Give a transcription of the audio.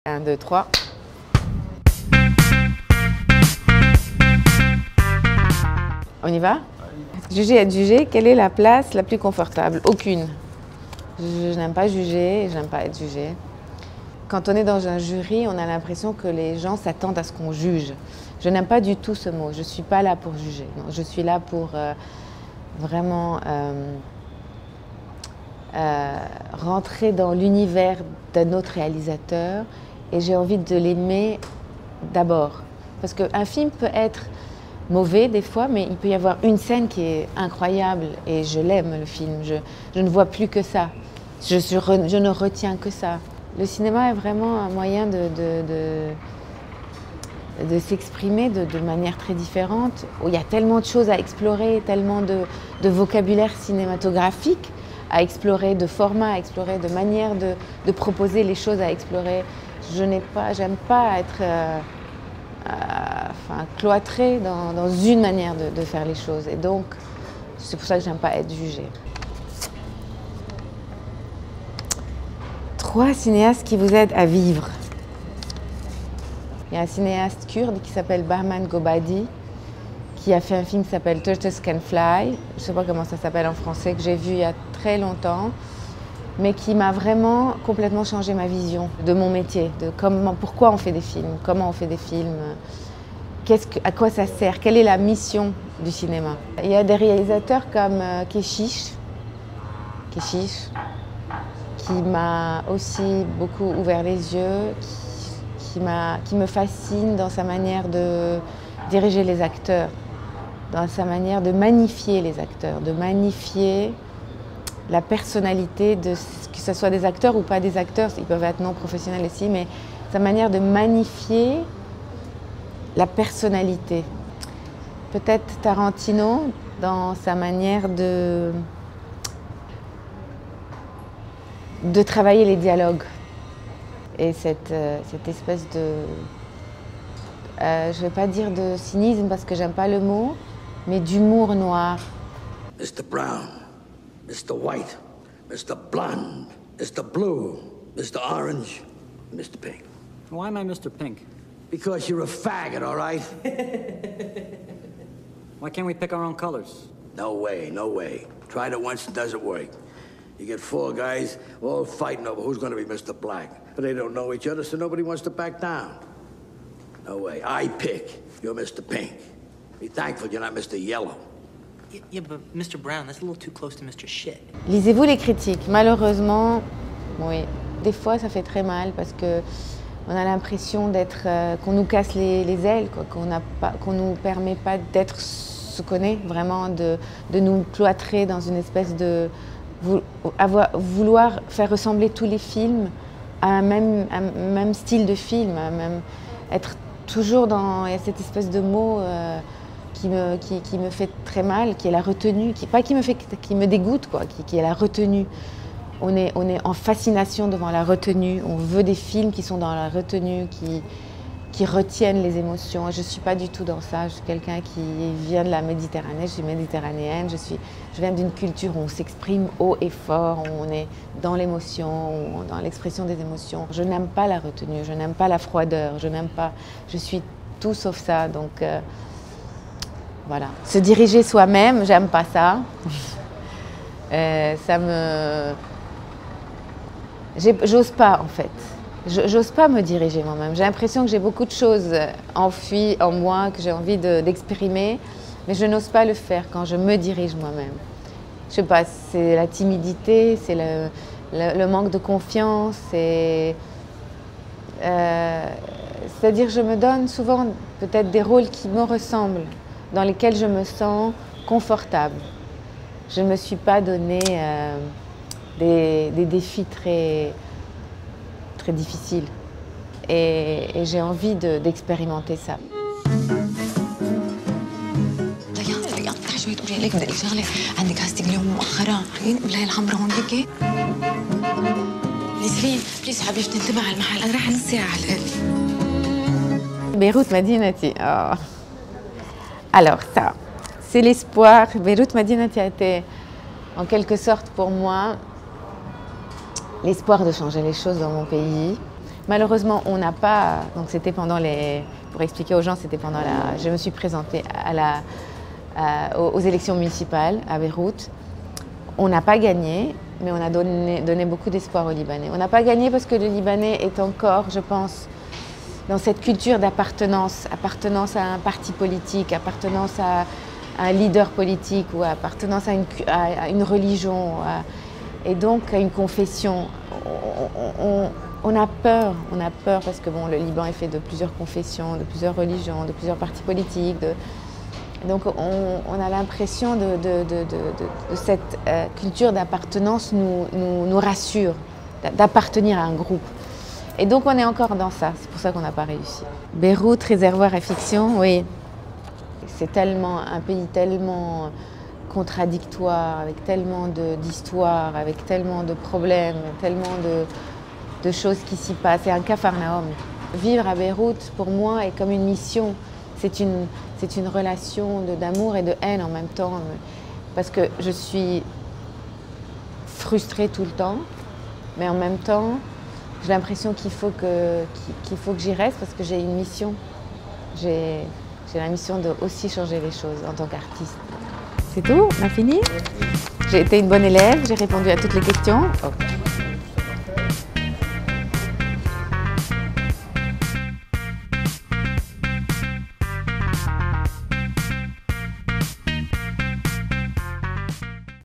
1, 2, 3. On y va? Juger, être jugé, quelle est la place la plus confortable? Aucune. Je n'aime pas juger, je n'aime pas être jugée. Quand on est dans un jury, on a l'impression que les gens s'attendent à ce qu'on juge. Je n'aime pas du tout ce mot. Je ne suis pas là pour juger. Non, je suis là pour vraiment rentrer dans l'univers d'un autre réalisateur et j'ai envie de l'aimer d'abord. Parce qu'un film peut être mauvais des fois, mais il peut y avoir une scène qui est incroyable et je l'aime, le film. Je ne vois plus que ça. Je ne retiens que ça. Le cinéma est vraiment un moyen de s'exprimer de manière très différente. Il y a tellement de choses à explorer, tellement de vocabulaire cinématographique à explorer, de formats à explorer, de manières de proposer les choses à explorer. J'aime pas être cloîtrée dans une manière de faire les choses. Et donc, c'est pour ça que j'aime pas être jugée. 3 cinéastes qui vous aident à vivre. Il y a un cinéaste kurde qui s'appelle Bahman Gobadi, qui a fait un film qui s'appelle Turtles Can Fly. Je ne sais pas comment ça s'appelle en français, que j'ai vu il y a très longtemps, mais qui m'a vraiment complètement changé ma vision de mon métier, de pourquoi on fait des films, comment on fait des films, à quoi ça sert, quelle est la mission du cinéma. Il y a des réalisateurs comme Keshish, qui m'a aussi beaucoup ouvert les yeux, qui me fascine dans sa manière de diriger les acteurs, dans sa manière de magnifier les acteurs, de magnifier la personnalité, que ce soit des acteurs ou pas des acteurs, ils peuvent être non professionnels aussi, mais sa manière de magnifier la personnalité. Peut-être Tarantino dans sa manière de travailler les dialogues et cette espèce de, je ne vais pas dire de cynisme parce que j'aime pas le mot, mais d'humour noir. Mr. Brown, Mr. White, Mr. Blonde, Mr. Blue, Mr. Orange, Mr. Pink. Why am I Mr. Pink? Because you're a faggot, all right? Why can't we pick our own colors? No way, no way. Tried it once, it doesn't work. You get 4 guys all fighting over who's going to be Mr. Black. But they don't know each other, so nobody wants to back down. No way. I pick. You're Mr. Pink. Be thankful you're not Mr. Yellow. Yeah, but Mr. Brown, that's a little too close to Mr. Shit. Lisez-vous les critiques. Malheureusement, oui, des fois ça fait très mal parce que on a l'impression qu'on nous casse les ailes, qu'on nous permet pas d'être ce qu'on est, vraiment de nous cloîtrer dans une espèce de vouloir faire ressembler tous les films à un même style de film, être toujours dans cette espèce de mot qui me fait très mal, qui est la retenue, qui me dégoûte, quoi, qui est la retenue. On est en fascination devant la retenue, on veut des films qui sont dans la retenue, qui retiennent les émotions. Je ne suis pas du tout dans ça, je suis quelqu'un qui vient de la Méditerranée, je suis méditerranéenne, je viens d'une culture où on s'exprime haut et fort, où on est dans l'émotion, dans l'expression des émotions. Je n'aime pas la retenue, je n'aime pas la froideur, je suis tout sauf ça, donc voilà. Se diriger soi-même, j'aime pas ça. J'ose pas en fait. J'ose pas me diriger moi-même. J'ai l'impression que j'ai beaucoup de choses enfuies en moi, que j'ai envie d'exprimer, mais je n'ose pas le faire quand je me dirige moi-même. Je sais pas, c'est la timidité, c'est le manque de confiance, c'est-à-dire je me donne souvent peut-être des rôles qui me ressemblent, dans lesquels je me sens confortable. Je ne me suis pas donné des défis très difficiles et j'ai envie d'expérimenter ça. Beyrouth Madinati. Oh. Alors ça, c'est l'espoir. Beyrouth Madinati a été en quelque sorte pour moi l'espoir de changer les choses dans mon pays. Malheureusement, on n'a pas, donc c'était pendant les, pour expliquer aux gens, c'était pendant la, je me suis présentée aux élections municipales à Beyrouth. On n'a pas gagné, mais on a donné beaucoup d'espoir aux Libanais. On n'a pas gagné parce que le Libanais est encore, je pense, dans cette culture d'appartenance, appartenance à un parti politique, appartenance à un leader politique ou appartenance à une religion et donc à une confession. On a peur parce que bon, le Liban est fait de plusieurs confessions, de plusieurs religions, de plusieurs partis politiques. Donc on a l'impression de cette culture d'appartenance nous rassure, d'appartenir à un groupe. Et donc on est encore dans ça, c'est pour ça qu'on n'a pas réussi. Beyrouth, réservoir à fiction, oui. C'est tellement un pays tellement contradictoire, avec tellement d'histoires, avec tellement de problèmes, tellement de choses qui s'y passent. C'est un Capharnaüm. Vivre à Beyrouth, pour moi, est comme une mission. C'est une relation d'amour et de haine en même temps, parce que je suis frustrée tout le temps, mais en même temps, j'ai l'impression qu'il faut que j'y reste parce que j'ai une mission. J'ai la mission de aussi changer les choses en tant qu'artiste. C'est tout? On a fini? J'ai été une bonne élève, j'ai répondu à toutes les questions. Okay.